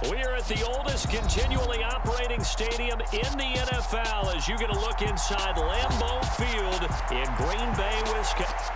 We are at the oldest continually operating stadium in the NFL as you get a look inside Lambeau Field in Green Bay, Wisconsin.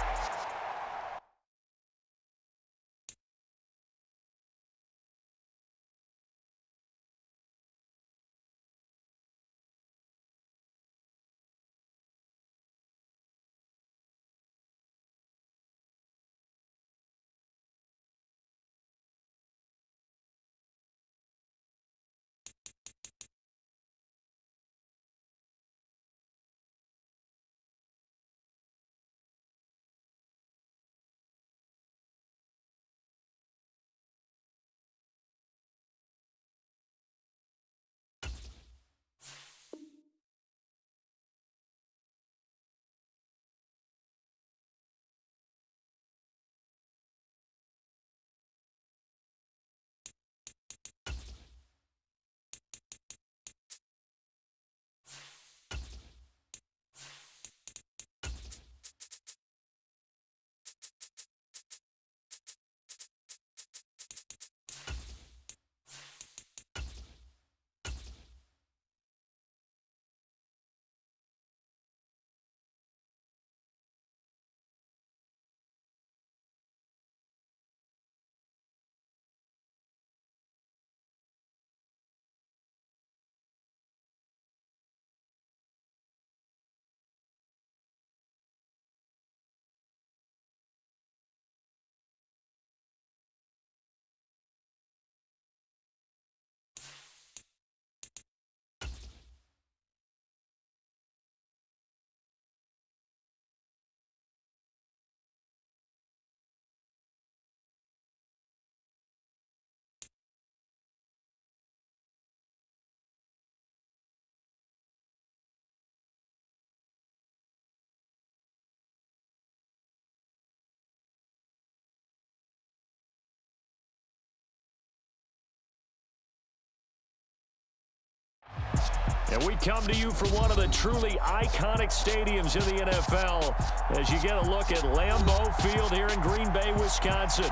And we come to you from one of the truly iconic stadiums in the NFL as you get a look at Lambeau Field here in Green Bay, Wisconsin.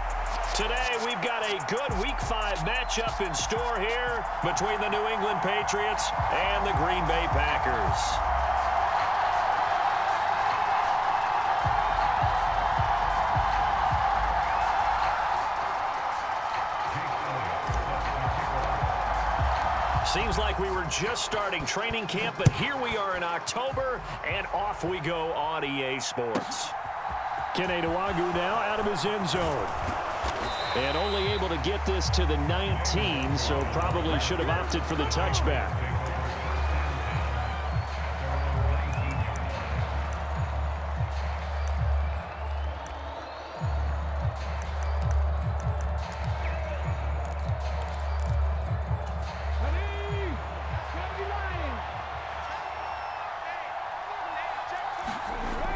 Today, we've got a good Week 5 matchup in store here between the New England Patriots and the Green Bay Packers. Seems like we were just starting training camp, but here we are in October, and off we go on EA Sports. Kene Nwangwu now out of his end zone. And only able to get this to the 19, so probably should have opted for the touchback.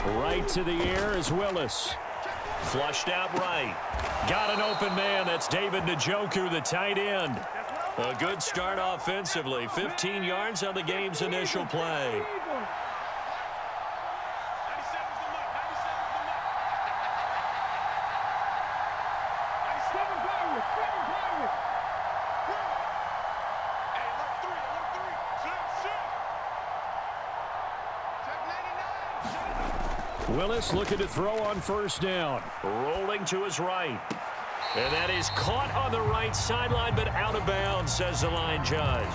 Right to the air is Willis. Flushed out right. Got an open man. That's David Njoku, the tight end. A good start offensively. 15 yards on the game's initial play. Willis looking to throw on first down. Rolling to his right. And that is caught on the right sideline, but out of bounds, says the line judge.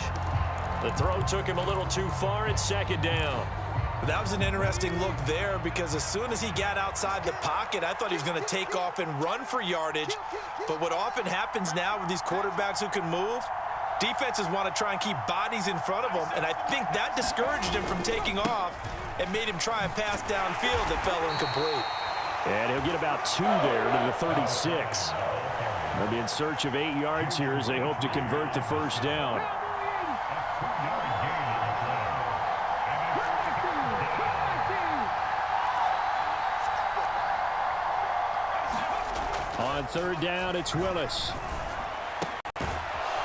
The throw took him a little too far at second down. That was an interesting look there because as soon as he got outside the pocket, I thought he was going to take off and run for yardage. But what often happens now with these quarterbacks who can move, defenses want to try and keep bodies in front of them, and I think that discouraged him from taking off and made him try a pass downfield that fell incomplete. And he'll get about 2 there to the 36. They'll be in search of 8 yards here as they hope to convert the first down. On third down, it's Willis.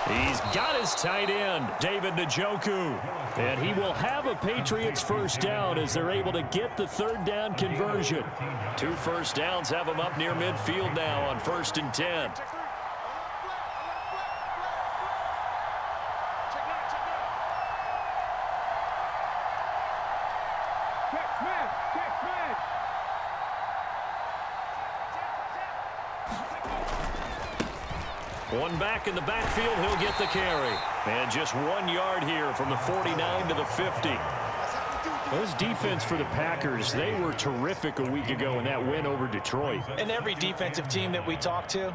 He's got his tight end, David Njoku. And he will have a Patriots first down as they're able to get the third down conversion. 2 first downs have them up near midfield now on 1st and 10. One back in the backfield, he'll get the carry. And just 1 yard here from the 49 to the 50. Well, this defense for the Packers, they were terrific a week ago in that win over Detroit. And every defensive team that we talk to,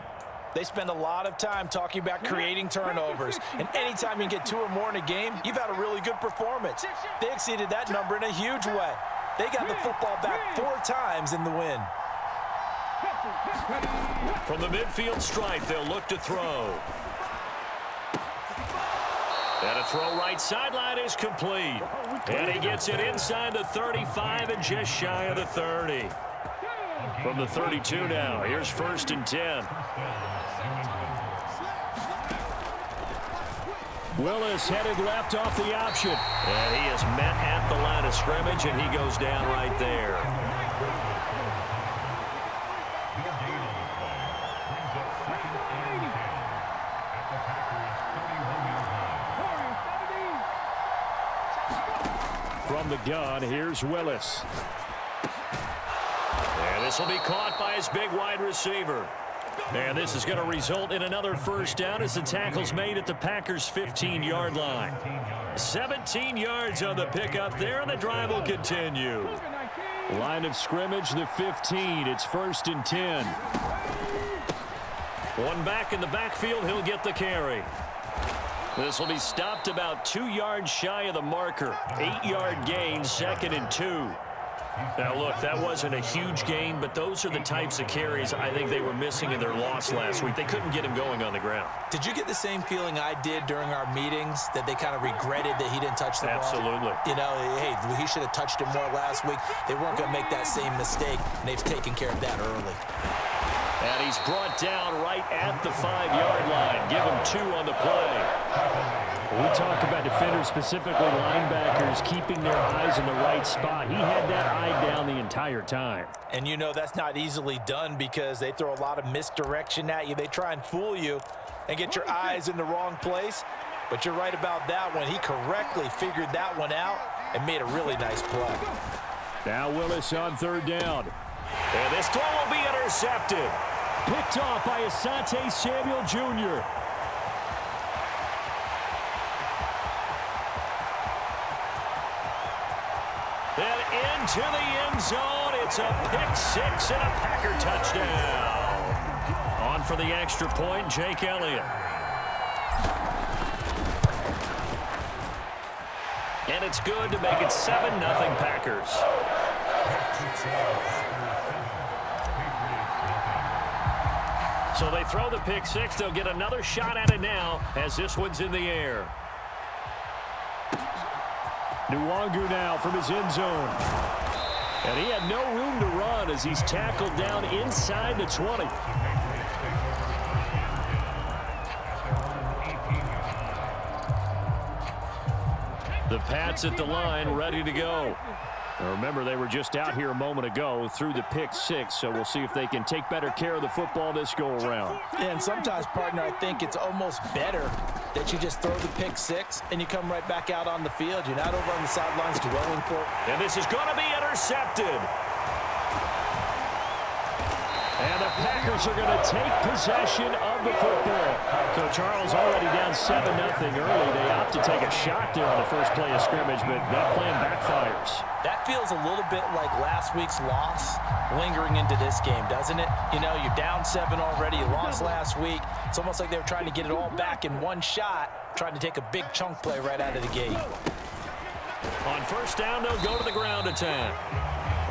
they spend a lot of time talking about creating turnovers. And anytime you get 2 or more in a game, you've had a really good performance. They exceeded that number in a huge way. They got the football back 4 times in the win. From the midfield stripe, they'll look to throw. And a throw right sideline is complete. And he gets it inside the 35 and just shy of the 30. From the 32 now, here's 1st and 10. Willis headed left off the option. And he is met at the line of scrimmage, and he goes down right there. From the gun, here's Willis. And this will be caught by his big wide receiver. And this is going to result in another 1st down as the tackle's made at the Packers' 15-yard line. 17 yards on the pickup there, and the drive will continue. Line of scrimmage, the 15. It's 1st and 10. One back in the backfield, he'll get the carry. This will be stopped about 2 yards shy of the marker. 8-yard gain, 2nd and 2. Now, look, that wasn't a huge gain, but those are the types of carries I think they were missing in their loss last week. They couldn't get him going on the ground. Did you get the same feeling I did during our meetings, that they kind of regretted that he didn't touch the ball? Absolutely. You know, hey, he should have touched him more last week. They weren't going to make that same mistake, and they've taken care of that early. And he's brought down right at the 5-yard line. Give him 2 on the play. We talk about defenders, specifically linebackers, keeping their eyes in the right spot. He had that eye down the entire time. And you know that's not easily done because they throw a lot of misdirection at you. They try and fool you and get your eyes in the wrong place. But you're right about that one. He correctly figured that one out and made a really nice play. Now Willis on 3rd down. And this throw will be intercepted. Picked off by Asante Samuel Jr. And into the end zone. It's a pick 6 and a Packer touchdown. On for the extra point, Jake Elliott. And it's good to make it 7-0 Packers. So they throw the pick 6. They'll get another shot at it now as this one's in the air. Nwangu now from his end zone. And he had no room to run as he's tackled down inside the 20. The Pats at the line, ready to go. Now remember, they were just out here a moment ago through the pick 6, so we'll see if they can take better care of the football this go-around. And sometimes, partner, I think it's almost better that you just throw the pick 6 and you come right back out on the field. You're not over on the sidelines dwelling for it. And this is going to be intercepted. And the Packers are going to take possession of the football. So Charles already down 7-0 early. They opt to take a shot there on the first play of scrimmage, but that plan backfires. That feels a little bit like last week's loss lingering into this game, doesn't it? You know, you're down 7 already. You lost last week. It's almost like they were trying to get it all back in one shot, trying to take a big chunk play right out of the gate. On 1st down, they'll go to the ground attack.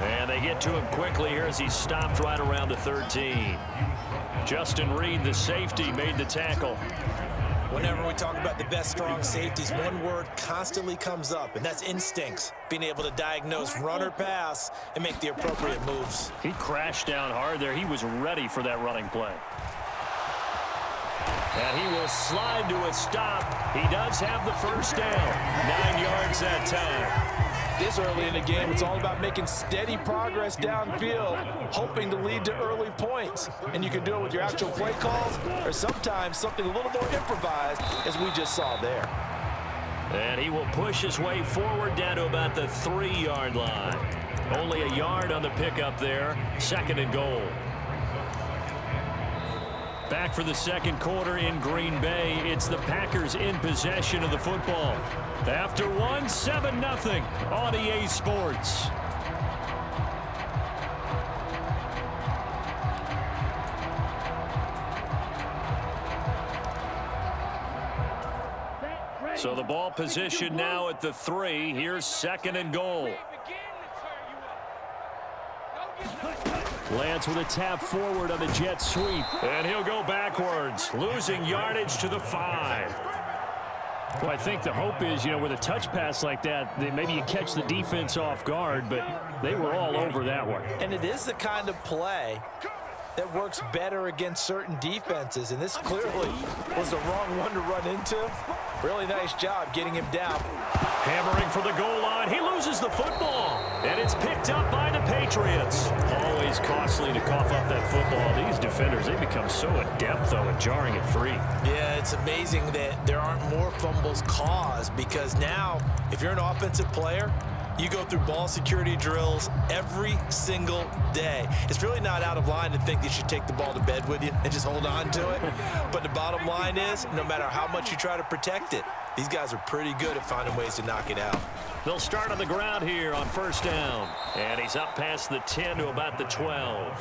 And they get to him quickly here as he's stopped right around the 13. Justin Reed, the safety, made the tackle. Whenever we talk about the best strong safeties, one word constantly comes up, and that's instincts. Being able to diagnose run or pass and make the appropriate moves. He crashed down hard there. He was ready for that running play. And he will slide to a stop. He does have the 1st down. 9 yards that time. This early in the game, it's all about making steady progress downfield, hoping to lead to early points. And you can do it with your actual play calls or sometimes something a little more improvised, as we just saw there. And he will push his way forward down to about the 3-yard line. Only a yard on the pickup there. 2nd and goal. Back for the second quarter in Green Bay. It's the Packers in possession of the football. After one, 7-0 on EA Sports. So the ball position now at the 3. Here's 2nd and goal. Lance with a tap forward on the jet sweep. And he'll go backwards, losing yardage to the 5. Well, I think the hope is, with a touch pass like that, maybe you catch the defense off guard, but they were all over that one. And it is the kind of play that works better against certain defenses, and this clearly was the wrong one to run into. Really nice job getting him down. Hammering for the goal line. He loses the football, and it's picked up by the Patriots. Always costly to cough up that football. These defenders, they become so adept, though, at jarring it free. Yeah, it's amazing that there aren't more fumbles caused, because now, if you're an offensive player, you go through ball security drills every single day. It's really not out of line to think you should take the ball to bed with you and just hold on to it. But the bottom line is, no matter how much you try to protect it, these guys are pretty good at finding ways to knock it out. They'll start on the ground here on 1st down. And he's up past the 10 to about the 12.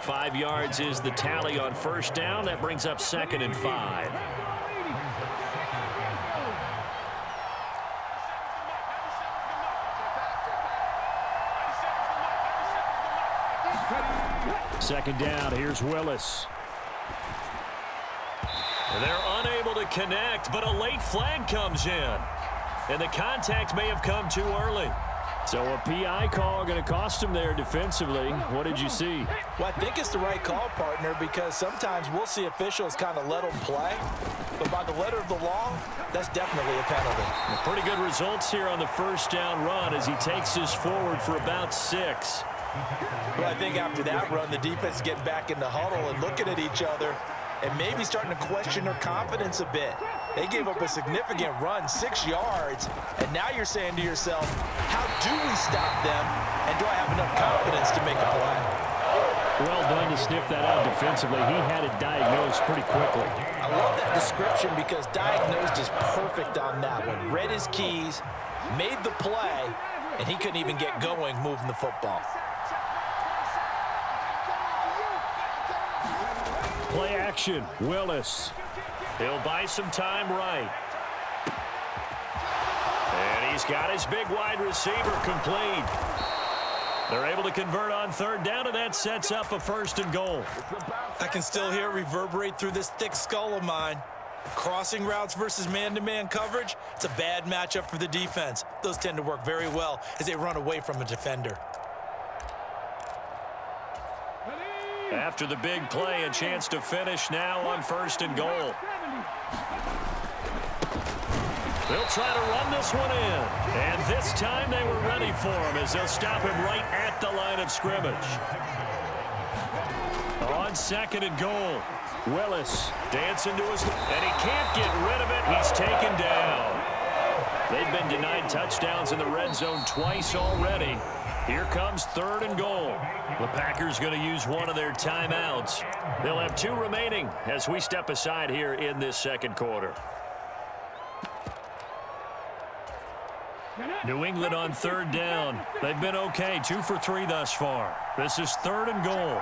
5 yards is the tally on 1st down. That brings up 2nd and 5. Second down, here's Willis. They're unable to connect, but a late flag comes in. And the contact may have come too early. So a PI call going to cost him there defensively. What did you see? Well, I think it's the right call, partner, because sometimes we'll see officials kind of let them play. But by the letter of the law, that's definitely a penalty. Pretty good results here on the 1st down run as he takes this forward for about 6. Well, I think after that run, the defense getting back in the huddle and looking at each other and maybe starting to question their confidence a bit. They gave up a significant run, 6 yards, and now you're saying to yourself, how do we stop them, and do I have enough confidence to make a play? Well done to sniff that out defensively. He had it diagnosed pretty quickly. I love that description because diagnosed is perfect on that one. Read his keys, made the play, and he couldn't even get going moving the football. Play action, Willis. He'll buy some time right. And he's got his big wide receiver complete. They're able to convert on 3rd down, and that sets up a 1st and goal. I can still hear it reverberate through this thick skull of mine. Crossing routes versus man-to-man coverage, it's a bad matchup for the defense. Those tend to work very well as they run away from a defender. After the big play, a chance to finish now on 1st and goal. They'll try to run this one in. And this time they were ready for him as they'll stop him right at the line of scrimmage. On 2nd and goal, Willis dancing to his, and he can't get rid of it. He's taken down. They've been denied touchdowns in the red zone twice already. Here comes 3rd and goal. The Packers going to use one of their timeouts. They'll have 2 remaining as we step aside here in this 2nd quarter. New England on 3rd down. They've been okay, 2 for 3 thus far. This is 3rd and goal.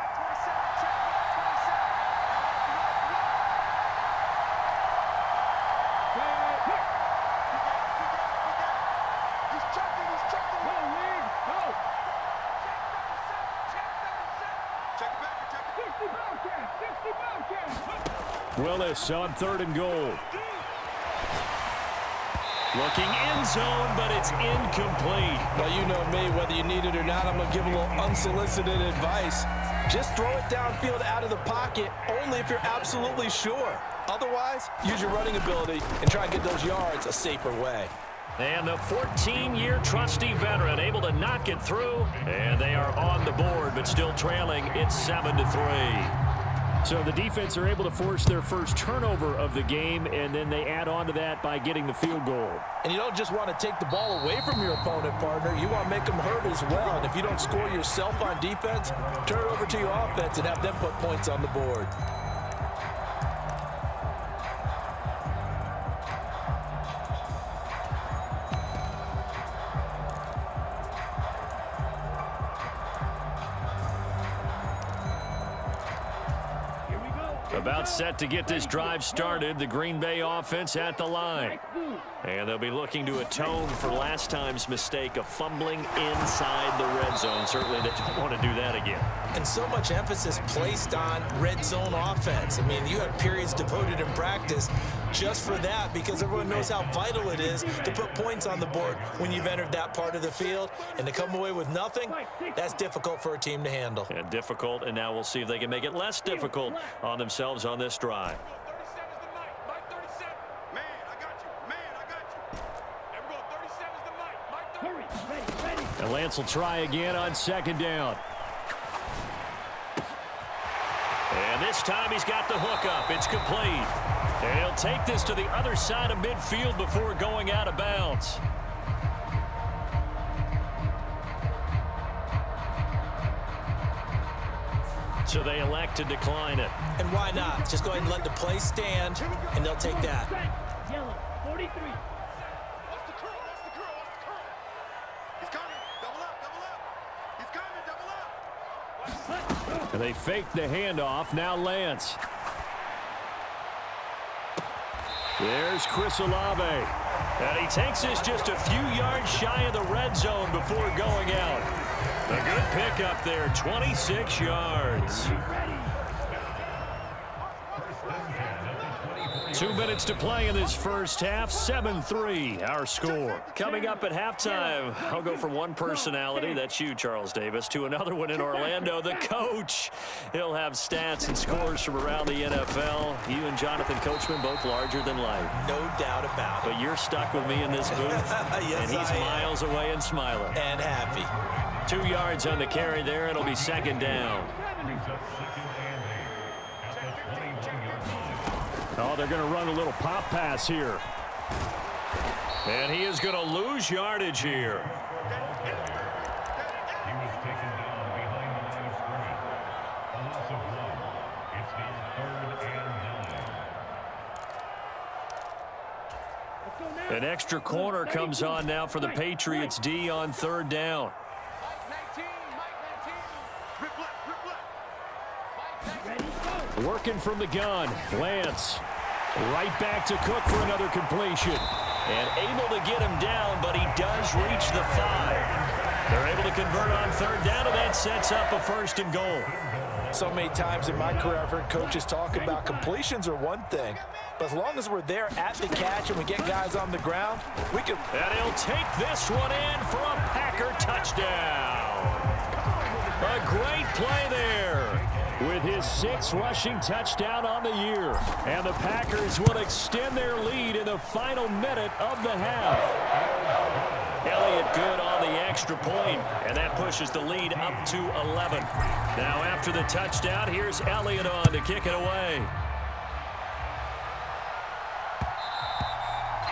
Willis on 3rd and goal. Looking end zone, but it's incomplete. Well, you know me, whether you need it or not, I'm going to give a little unsolicited advice. Just throw it downfield out of the pocket, only if you're absolutely sure. Otherwise, use your running ability and try and get those yards a safer way. And the 14-year trusty veteran able to knock it through. And they are on the board, but still trailing. It's 7-3. So the defense are able to force their first turnover of the game, and then they add on to that by getting the field goal. And you don't just want to take the ball away from your opponent, partner. You want to make them hurt as well. And if you don't score yourself on defense, turn it over to your offense and have them put points on the board. About set to get this drive started, the Green Bay offense at the line. And they'll be looking to atone for last time's mistake of fumbling inside the red zone. Certainly they don't want to do that again. And so much emphasis placed on red zone offense. I mean, you have periods devoted in practice just for that because everyone knows how vital it is to put points on the board when you've entered that part of the field. And to come away with nothing, that's difficult for a team to handle. And difficult, and now we'll see if they can make it less difficult on themselves on this drive. And Lance will try again on second down. And this time he's got the hook up. It's complete. And he'll take this to the other side of midfield before going out of bounds. So they elect to decline it. And why not? Just go ahead and let the play stand, and they'll take that. Yellow, 43. And they fake the handoff. Now Lance. There's Chris Olave. And he takes this just a few yards shy of the red zone before going out. A good pickup there, 26 yards. 2 minutes to play in this first half, 7-3, our score. Coming up at halftime, I'll go from one personality, that's you, Charles Davis, to another one in Orlando, the coach. He'll have stats and scores from around the NFL. You and Jonathan Coachman, both larger than life. No doubt about it. But you're stuck with me in this booth, yes, and he's miles away and smiling. And happy. 2 yards on the carry there. It'll be second down. Oh, they're going to run a little pop pass here. And he is going to lose yardage here. He was taken down behind the line of scrimmage. A loss of 1. It's now 3rd and 9. An extra corner comes on now for the Patriots D on 3rd down. Working from the gun, Lance. Right back to Cook for another completion. And able to get him down, but he does reach the 5. They're able to convert on 3rd down, and that sets up a 1st and goal. So many times in my career, I've heard coaches talk about completions are one thing, but as long as we're there at the catch and we get guys on the ground, we can. And he'll take this one in for a Packer touchdown. A great play there with his 6th rushing touchdown on the year. And the Packers will extend their lead in the final minute of the half. Elliott good on the extra point, and that pushes the lead up to 11. Now after the touchdown, here's Elliott on to kick it away.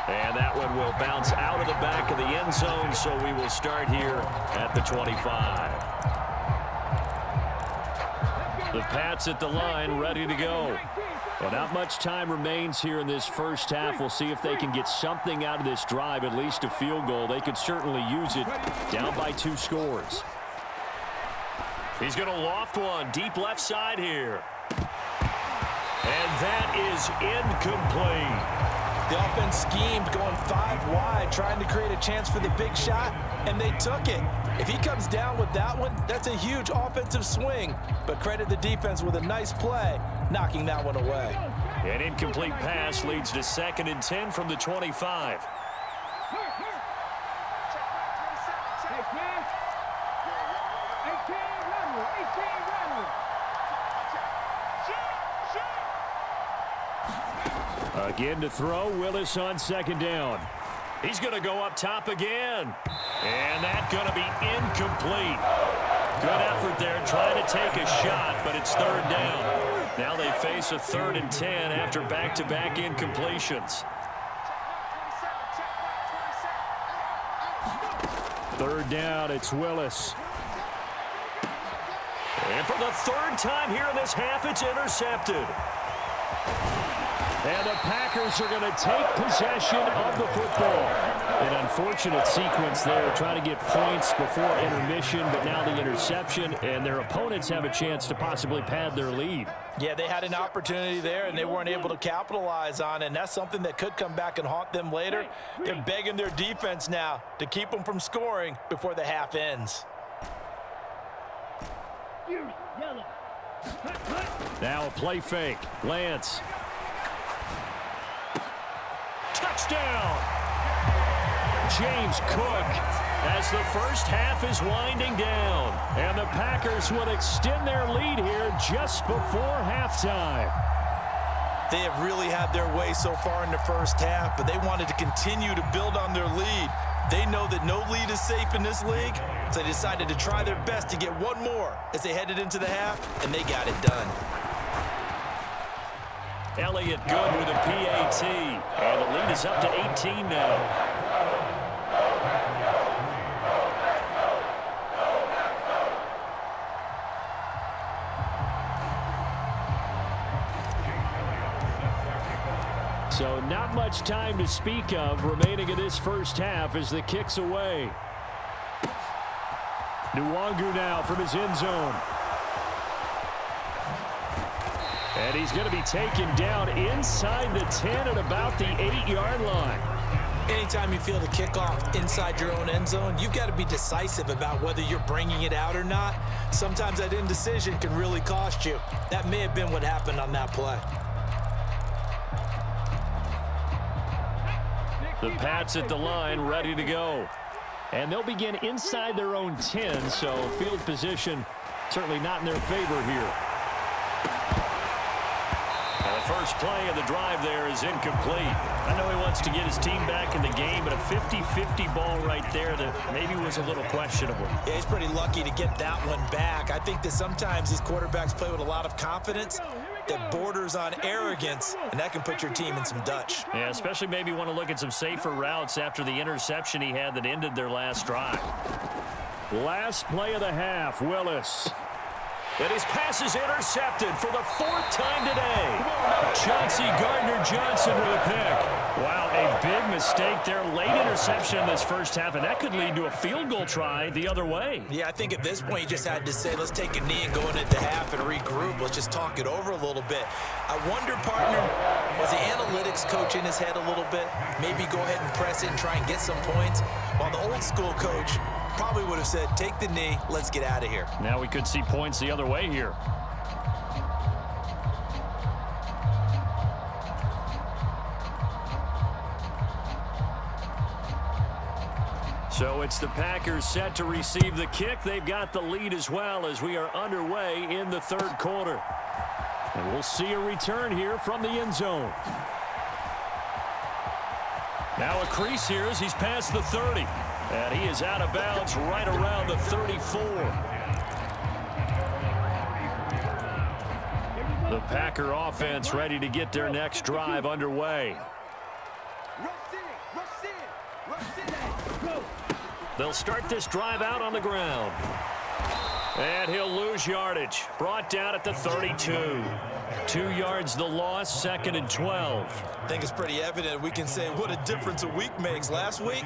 And that one will bounce out of the back of the end zone, so we will start here at the 25. The Pats at the line, ready to go. Well, not much time remains here in this first half. We'll see if they can get something out of this drive, at least a field goal. They could certainly use it, down by 2 scores. He's going to loft one, deep left side here. And that is incomplete. The offense schemed, going 5 wide, trying to create a chance for the big shot, and they took it. If he comes down with that one, that's a huge offensive swing. But credit the defense with a nice play, knocking that one away. An incomplete pass leads to 2nd and 10 from the 25. Again to throw, Willis on 2nd down. He's going to go up top again. And that's going to be incomplete. Good effort there, trying to take a shot, but it's 3rd down. Now they face a 3rd and 10 after back-to-back incompletions. 3rd down, it's Willis. And for the 3rd time here in this half, it's intercepted. And the Packers are going to take possession of the football. An unfortunate sequence there, trying to get points before intermission, but now the interception, and their opponents have a chance to possibly pad their lead. Yeah, they had an opportunity there, and they weren't able to capitalize on it, and that's something that could come back and haunt them later. They're begging their defense now to keep them from scoring before the half ends. Now a play fake. Lance. Touchdown! James Cook as the first half is winding down. And the Packers will extend their lead here just before halftime. They have really had their way so far in the first half, but they wanted to continue to build on their lead. They know that no lead is safe in this league, so they decided to try their best to get one more as they headed into the half, and they got it done. Elliott good with a PAT, and the lead is up to 18 now. So not much time to speak of remaining in this first half as the kick's away. Nwangu now from his end zone. And he's going to be taken down inside the 10 at about the 8-yard line. Anytime you feel the kickoff inside your own end zone, you've got to be decisive about whether you're bringing it out or not. Sometimes that indecision can really cost you. That may have been what happened on that play. The Pats at the line, ready to go. And they'll begin inside their own 10, so field position certainly not in their favor here. And the first play of the drive there is incomplete. I know he wants to get his team back in the game, but a 50-50 ball right there that maybe was a little questionable. Yeah, he's pretty lucky to get that one back. I think that sometimes these quarterbacks play with a lot of confidence that borders on arrogance, and that can put your team in some Dutch. Yeah, especially maybe want to look at some safer routes after the interception he had that ended their last drive. Last play of the half, Willis. And his pass is intercepted for the 4th time today. Chauncey Gardner-Johnson with a pick. Wow, a big mistake there. Late interception in this first half, and that could lead to a field goal try the other way. Yeah, I think at this point you just had to say, let's take a knee and go into half and regroup. Let's just talk it over a little bit. I wonder, partner, was the analytics coach in his head a little bit? Maybe go ahead and press it and try and get some points, while the old school coach probably would have said, take the knee, let's get out of here. Now we could see points the other way here. So it's the Packers set to receive the kick. They've got the lead as well as we are underway in the third quarter. And we'll see a return here from the end zone. Now a crease here as he's past the 30. And he is out of bounds right around the 34. The Packer offense ready to get their next drive underway. They'll start this drive out on the ground. And he'll lose yardage. Brought down at the 32. 2 yards the loss, 2nd and 12. I think it's pretty evident. We can say what a difference a week makes. Last week,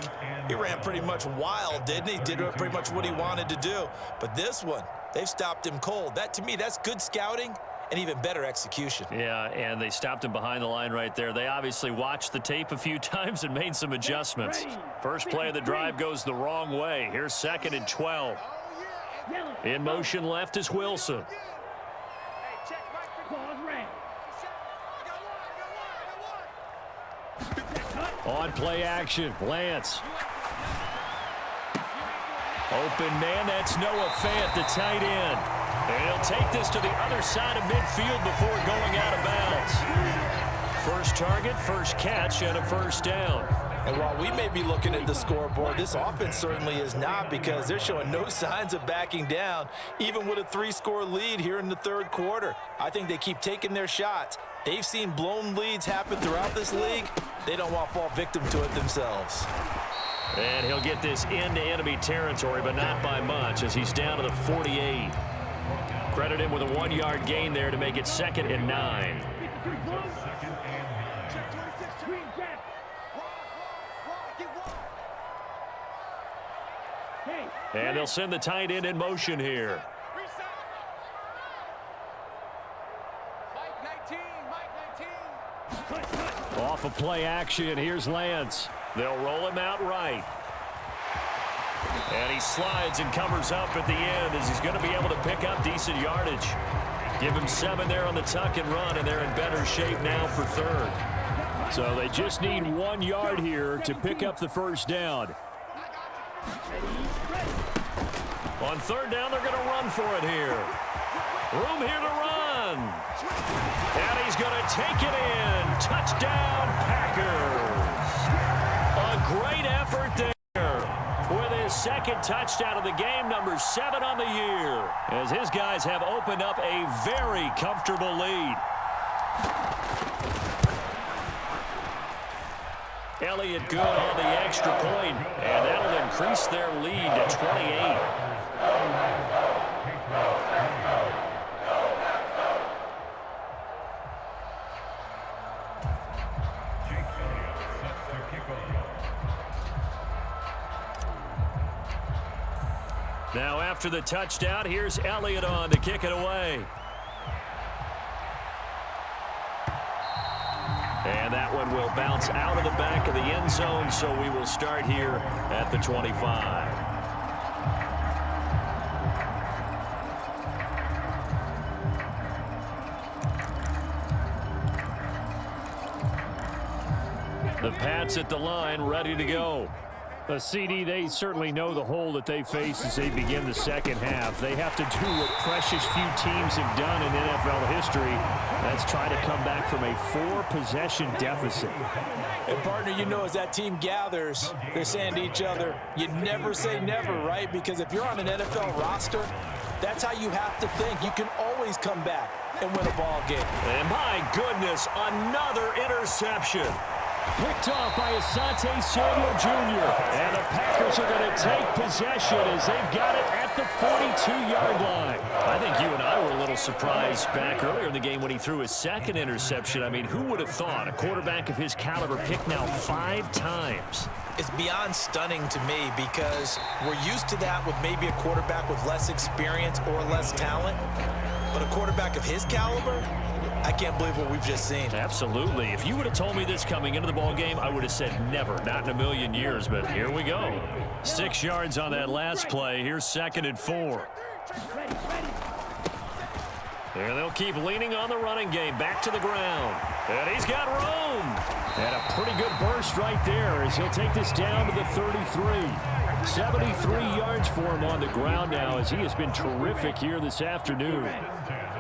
he ran pretty much wild, didn't he? Did pretty much what he wanted to do. But this one, they've stopped him cold. That, to me, that's good scouting and even better execution. Yeah, and they stopped him behind the line right there. They obviously watched the tape a few times and made some adjustments. First play of the drive goes the wrong way. Here's 2nd and 12. In motion left is Wilson. On play action, Lance. Open man, that's Noah Fant, the tight end. And he'll take this to the other side of midfield before going out of bounds. First target, first catch, and a first down. And while we may be looking at the scoreboard, this offense certainly is not, because they're showing no signs of backing down, even with a 3-score lead here in the third quarter. I think they keep taking their shots. They've seen blown leads happen throughout this league. They don't want to fall victim to it themselves. And he'll get this into enemy territory, but not by much, as he's down to the 48. Credit him with a 1-yard gain there to make it 2nd and 9. Second and 9. And they'll send the tight end in motion here. Off of play action, here's Lance. They'll roll him out right. And he slides and covers up at the end as he's going to be able to pick up decent yardage. Give him 7 there on the tuck and run, and they're in better shape now for third. So they just need 1 yard here to pick up the first down. On third down, they're going to run for it here. Room here to run. And he's going to take it in. Touchdown, Packers. A great effort there with his second touchdown of the game, number 7 on the year, as his guys have opened up a very comfortable lead. Elliott good on the extra point, and that'll increase their lead to 28. Now after the touchdown, here's Elliott on to kick it away. And that one will bounce out of the back of the end zone, so we will start here at the 25. The Pats at the line, ready to go. CD, they certainly know the hole that they face as they begin the second half. They have to do what precious few teams have done in NFL history. That's try to come back from a 4-possession deficit. And, partner, you know, as that team gathers, they're saying to each other, you never say never, right? Because if you're on an NFL roster, that's how you have to think. You can always come back and win a ball game. And, my goodness, another interception. Picked off by Asante Samuel Jr. And the Packers are going to take possession as they've got it at the 42-yard line. I think you and I were a little surprised back earlier in the game when he threw his second interception. I mean, who would have thought a quarterback of his caliber picked now 5 times? It's beyond stunning to me because we're used to that with maybe a quarterback with less experience or less talent. But a quarterback of his caliber, I can't believe what we've just seen. Absolutely. If you would have told me this coming into the ball game, I would have said never, not in a million years, but here we go. 6 yards on that last play. Here's 2nd and 4. There they'll keep leaning on the running game. Back to the ground. And he's got room. And a pretty good burst right there as he'll take this down to the 33. 73 yards for him on the ground now as he has been terrific here this afternoon.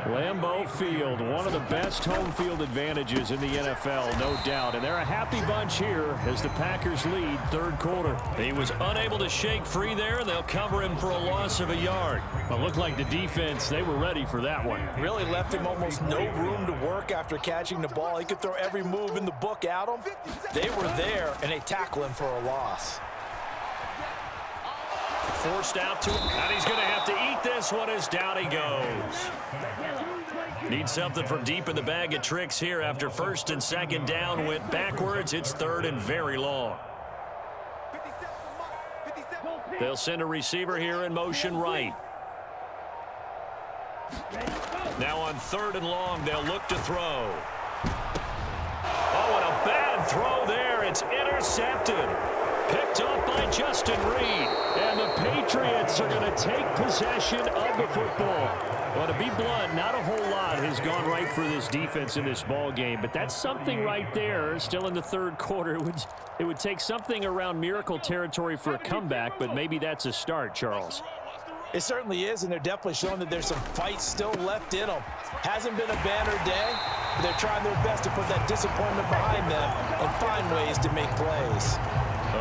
Lambeau Field, one of the best home field advantages in the NFL, no doubt. And they're a happy bunch here as the Packers lead third quarter. He was unable to shake free there, and they'll cover him for a loss of a yard. But looked like the defense, they were ready for that one. Really left him almost no room to work after catching the ball. He could throw every move in the book at him. They were there, and they tackle him for a loss. Forced out to him, and he's going to have to eat this one as down he goes. Need something from deep in the bag of tricks here after 1st and 2nd down went backwards. It's 3rd and very long. They'll send a receiver here in motion right. Now on 3rd and long, they'll look to throw. Oh, and a bad throw there. It's intercepted. Picked up by Justin Reed. And the Patriots are going to take possession of the football. Well, to be blunt, not a whole lot has gone right for this defense in this ball game, but that's something right there. Still in the third quarter, it would take something around miracle territory for a comeback, but maybe that's a start, Charles. It certainly is, and they're definitely showing that there's some fight still left in them. Hasn't been a banner day, but they're trying their best to put that disappointment behind them and find ways to make plays.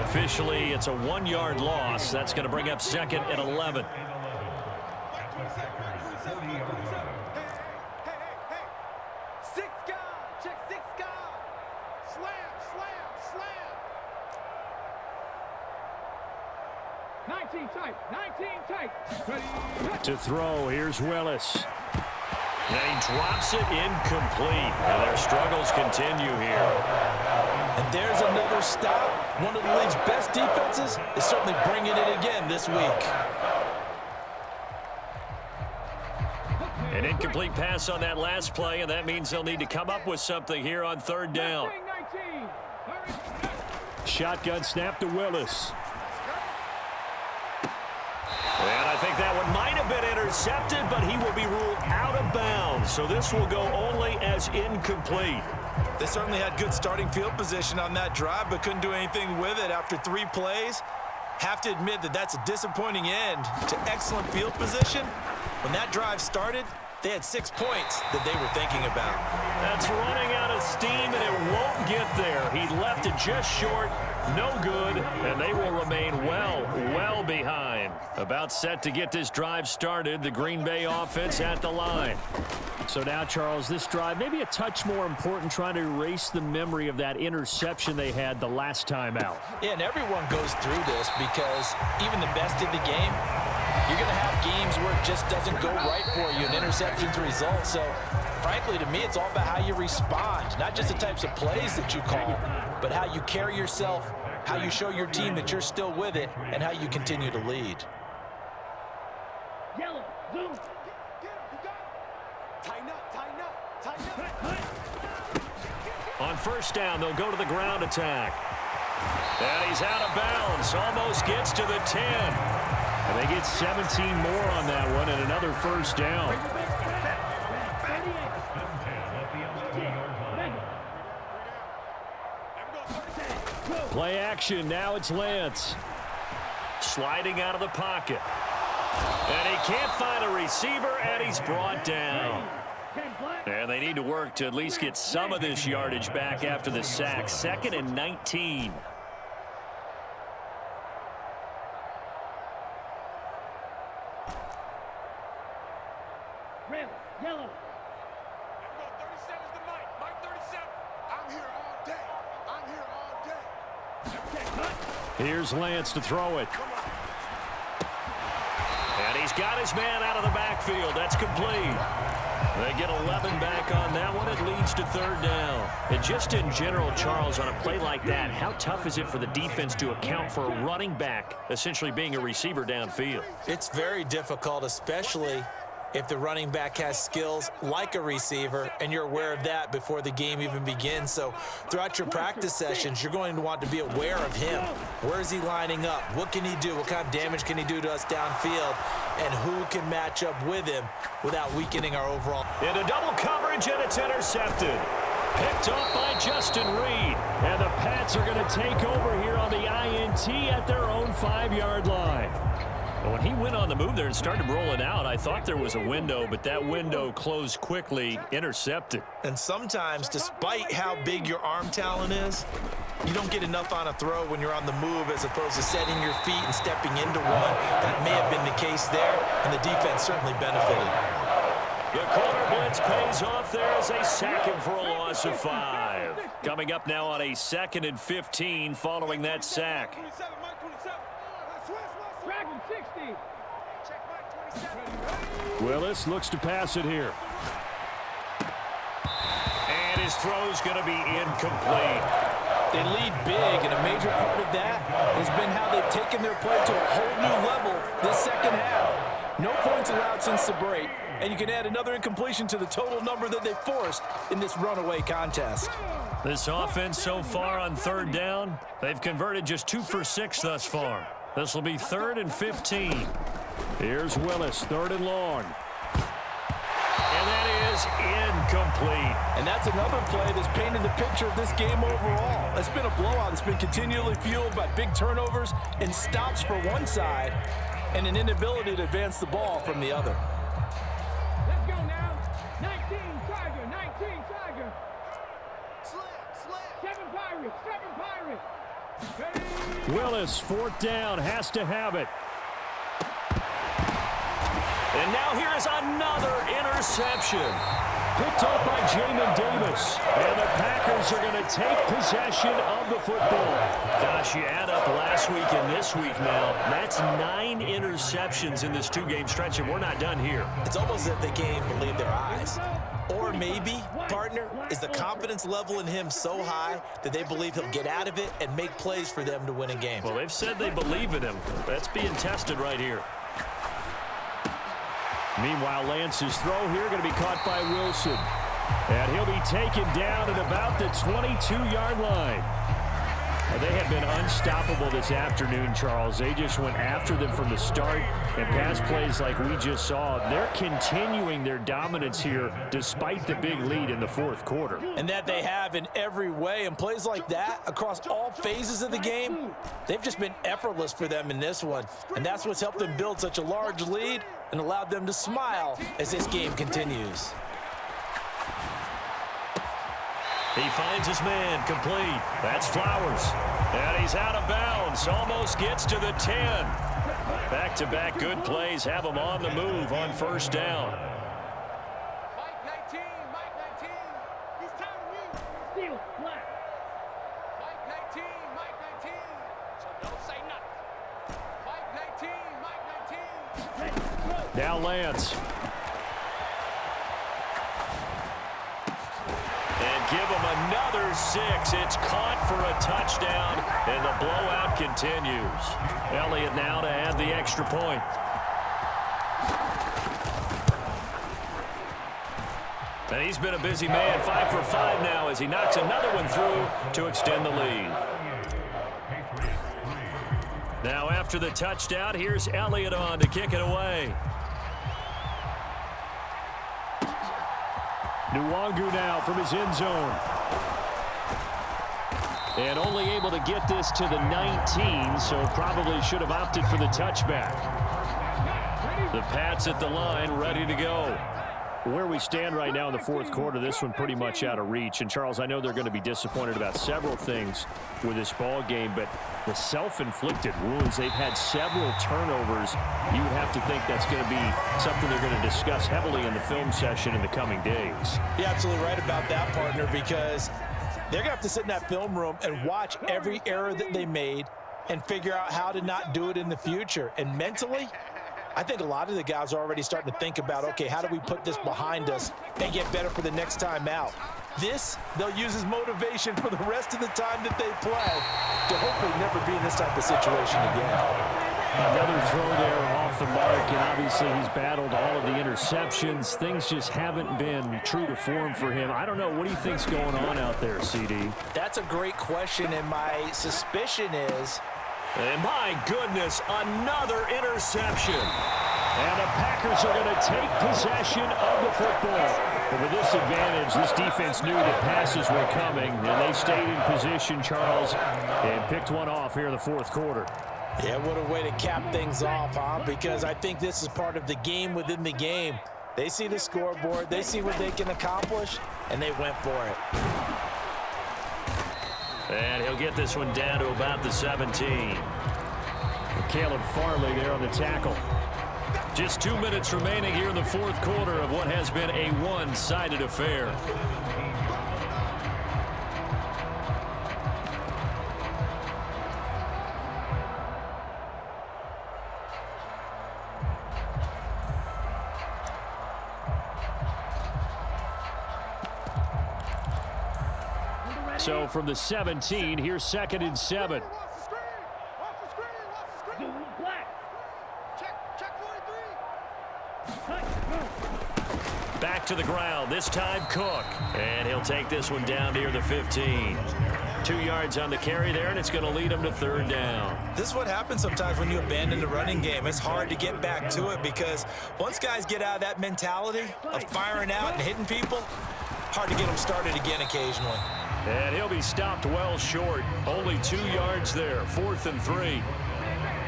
Officially, it's a 1-yard loss. That's going to bring up 2nd and 11. To throw, here's Willis. And he drops it incomplete. And their struggles continue here. And there's another stop. One of the league's best defenses is certainly bringing it again this week. An incomplete pass on that last play, and that means they'll need to come up with something here on third down. Shotgun snap to Willis. And I think that one might have been intercepted, but he will be ruled out of bounds. So this will go only as incomplete. They certainly had good starting field position on that drive, but couldn't do anything with it after 3 plays. Have to admit that that's a disappointing end to excellent field position. When that drive started, they had 6 points that they were thinking about. That's running out of steam, and it won't get there. He left it just short, no good, and they will remain well behind. About set to get this drive started, the Green Bay offense at the line. So now, Charles, this drive maybe a touch more important, trying to erase the memory of that interception they had the last time out. Yeah, and everyone goes through this because even the best in the game, you're going to have games where it just doesn't go right for you, and interceptions result. So, frankly, to me, it's all about how you respond, not just the types of plays that you call, but how you carry yourself, how you show your team that you're still with it, and how you continue to lead. Yellow, zoom. Tighten up. On first down, they'll go to the ground attack. And he's out of bounds, almost gets to the 10. And they get 17 more on that one and another first down. Play action, now it's Lance. Sliding out of the pocket. And he can't find a receiver, and he's brought down. And they need to work to at least get some of this yardage back after the sack. 2nd and 19. Red, yellow. 37's the Mike 37. I'm here all day. Here's Lance to throw it. And he's got his man out of the backfield. That's complete. They get 11 back on that one. It leads to third down. And just in general, Charles, on a play like that, how tough is it for the defense to account for a running back essentially being a receiver downfield? It's very difficult, especially if the running back has skills like a receiver, and you're aware of that before the game even begins. So throughout your practice sessions, you're going to want to be aware of him. Where is he lining up? What can he do? What kind of damage can he do to us downfield? And who can match up with him without weakening our overall? Into double coverage, and it's intercepted. Picked up by Justin Reed. And the Pats are going to take over here on the INT at their own 5-yard line. When he went on the move there and started rolling out, I thought there was a window, but that window closed quickly, intercepted. And sometimes, despite how big your arm talent is, you don't get enough on a throw when you're on the move as opposed to setting your feet and stepping into one. That may have been the case there, and the defense certainly benefited. The corner blitz pays off there as they sack him for a loss of 5. Coming up now on a 2nd and 15 following that sack. 27, Mike 27. Dragon 60. Check Mike 27. Willis looks to pass it here. And his throw's going to be incomplete. They lead big, and a major part of that has been how they've taken their play to a whole new level this second half. No points allowed since the break, and you can add another incompletion to the total number that they forced in this runaway contest. This offense so far on third down, they've converted just 2 for 6 thus far. This will be 3rd and 15. Here's Willis, 3rd and long. And that is incomplete. And that's another play that's painted the picture of this game overall. It's been a blowout. It's been continually fueled by big turnovers and stops for one side and an inability to advance the ball from the other. Let's go now. 19 Tiger, 19 Tiger. Slam. 7 Pirates. Willis, 4th down, has to have it. And now here is another interception. Picked up by Jamin Davis. And the Packers are going to take possession of the football. Gosh, you add up last week and this week now. That's 9 interceptions in this 2-game stretch, and we're not done here. It's almost as if they can't even believe their eyes. Or maybe, partner, is the confidence level in him so high that they believe he'll get out of it and make plays for them to win a game. Well, they've said they believe in him. That's being tested right here. Meanwhile, Lance's throw here going to be caught by Wilson. And he'll be taken down at about the 22-yard line. They have been unstoppable this afternoon, Charles. They just went after them from the start, and pass plays like we just saw, they're continuing their dominance here despite the big lead in the fourth quarter. And that they have in every way, and plays like that across all phases of the game, they've just been effortless for them in this one. And that's what's helped them build such a large lead and allowed them to smile as this game continues. He finds his man, complete. That's Flowers. And he's out of bounds, almost gets to the 10. Back-to-back good plays have him on the move on first down. Mike 19, Mike 19. He's timing me. Steal, flat. Mike 19, Mike 19. So don't say nothing. Mike 19, Mike 19. Now Lance. And give him another 6. It's caught for a touchdown, and the blowout continues. Elliott now to add the extra point. And he's been a busy man, 5 for 5 now as he knocks another one through to extend the lead. Now after the touchdown, here's Elliott on to kick it away. Nwangu now from his end zone. And only able to get this to the 19, so probably should have opted for the touchback. The Pats at the line, ready to go. Where we stand right now in the fourth quarter, this one pretty much out of reach. And, Charles, I know they're going to be disappointed about several things with this ball game, but the self-inflicted wounds, they've had several turnovers. You would have to think that's going to be something they're going to discuss heavily in the film session in the coming days. You're absolutely right about that, partner, because they're going to have to sit in that film room and watch every error that they made and figure out how to not do it in the future. And mentally, I think a lot of the guys are already starting to think about, okay, how do we put this behind us and get better for the next time out? This, they'll use as motivation for the rest of the time that they play to hopefully never be in this type of situation again. Another throw there off the mark, and obviously he's battled all of the interceptions. Things just haven't been true to form for him. I don't know. What do you think's going on out there, CD? That's a great question, and my suspicion is... And my goodness, another interception. And the Packers are going to take possession of the football. But with this advantage, this defense knew that passes were coming, and they stayed in position, Charles, and picked one off here in the fourth quarter. Yeah, what a way to cap things off, huh? Because I think this is part of the game within the game. They see the scoreboard, they see what they can accomplish, and they went for it. And he'll get this one down to about the 17. Caleb Farley there on the tackle. Just 2 minutes remaining here in the fourth quarter of what has been a one-sided affair. So from the 17, here's 2nd and 7. Watch the screen. Watch the screen. Black. Check 43. Back to the ground, this time Cook. And he'll take this one down near the 15. 2 yards on the carry there, and it's going to lead him to 3rd down. This is what happens sometimes when you abandon the running game. It's hard to get back to it because once guys get out of that mentality of firing out and hitting people, hard to get them started again occasionally. And he'll be stopped well short. Only 2 yards there, 4th and 3.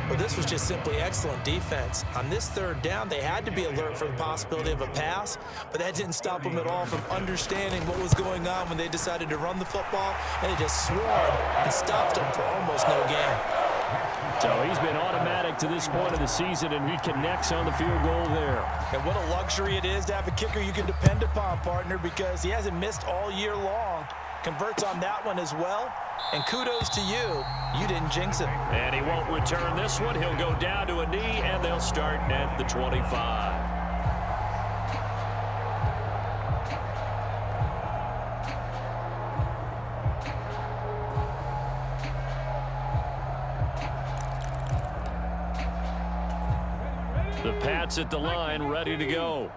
But this was just simply excellent defense. On this 3rd down, they had to be alert for the possibility of a pass, but that didn't stop them at all from understanding what was going on when they decided to run the football, and they just swarmed and stopped them for almost no gain. So he's been automatic to this point of the season, and he connects on the field goal there. And what a luxury it is to have a kicker you can depend upon, partner, because he hasn't missed all year long. Converts on that one as well. And kudos to you. You didn't jinx him. And he won't return this one. He'll go down to a knee, and they'll start at the 25. The Pats at the line, ready to go.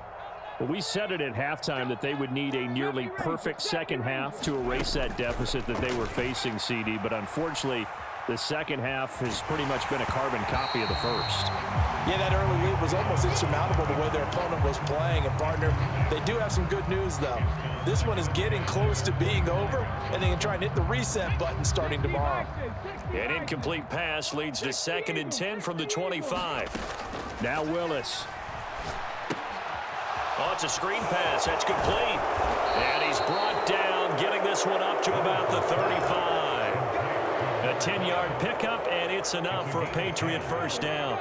Well, we said it at halftime that they would need a nearly perfect second half to erase that deficit that they were facing, CD. But unfortunately, the second half has pretty much been a carbon copy of the first. Yeah, that early lead was almost insurmountable the way their opponent was playing. And, partner, they do have some good news, though. This one is getting close to being over, and they can try and hit the reset button starting tomorrow. An incomplete pass leads to 2nd and 10 from the 25. Now Willis. Oh, it's a screen pass. That's complete. And he's brought down, getting this one up to about the 35. A 10-yard pickup, and it's enough for a Patriot first down.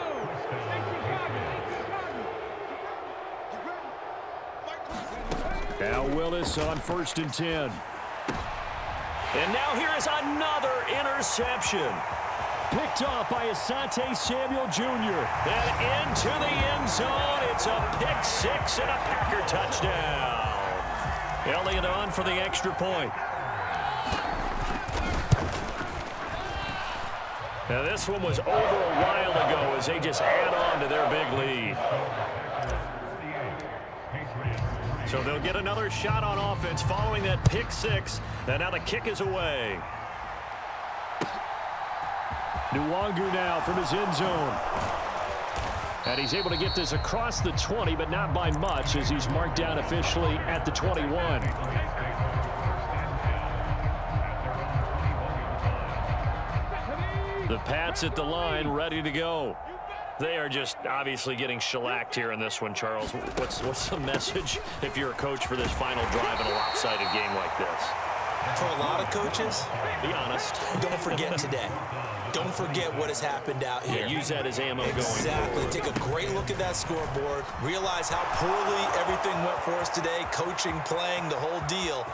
Now Willis on 1st and 10. And now here is another interception. Picked off by Asante Samuel Jr. Then into the end zone. It's a pick six and a Packer touchdown. Elliott on for the extra point. Now this one was over a while ago as they just add on to their big lead. So they'll get another shot on offense following that pick six. And now the kick is away. Nwangu now from his end zone. And he's able to get this across the 20, but not by much as he's marked down officially at the 21. The Pats at the line, ready to go. They are just obviously getting shellacked here in this one, Charles. What's the message if you're a coach for this final drive in a lopsided game like this? For a lot of coaches, be honest. Don't forget today. Don't forget what has happened out here. Yeah, use that as ammo going forward. Exactly. Take a great look at that scoreboard. Realize how poorly everything went for us today. Coaching, playing, the whole deal.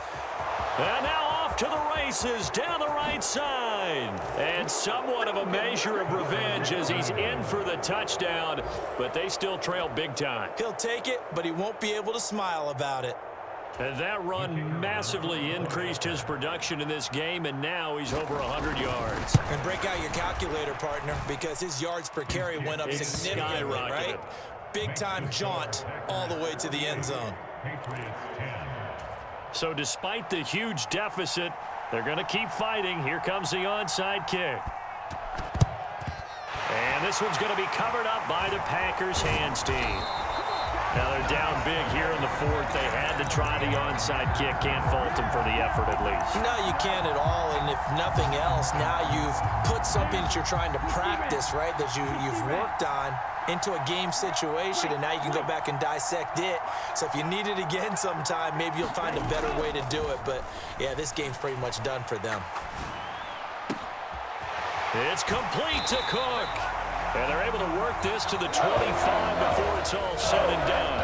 And now off to the races down the right side. And somewhat of a measure of revenge as he's in for the touchdown. But they still trail big time. He'll take it, but he won't be able to smile about it. And that run massively increased his production in this game, and now he's over 100 yards. And break out your calculator, partner, because his yards per carry went up significantly, right? Big-time jaunt all the way to the end zone. So despite the huge deficit, they're going to keep fighting. Here comes the onside kick. And this one's going to be covered up by the Packers hands team. Now they're down big here in the fourth. They had to try the onside kick. Can't fault them for the effort at least. No, you can't at all. And if nothing else, now you've put something that you're trying to practice, right, that you've worked on into a game situation, and now you can go back and dissect it. So if you need it again sometime, maybe you'll find a better way to do it. But, yeah, this game's pretty much done for them. It's complete to Cook. And they're able to work this to the 25 before it's all said and done.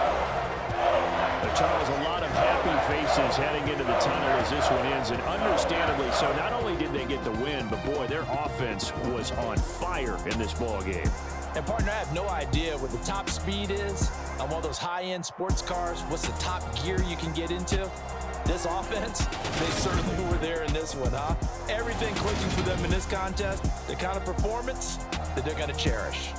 But Charles, a lot of happy faces heading into the tunnel as this one ends, and understandably so. Not only did they get the win, but boy, their offense was on fire in this ball game. And partner, I have no idea what the top speed is on one of those high-end sports cars. What's the top gear you can get into? This offense, they certainly were there in this one, huh? Everything clicking for them in this contest, the kind of performance that they're going to cherish.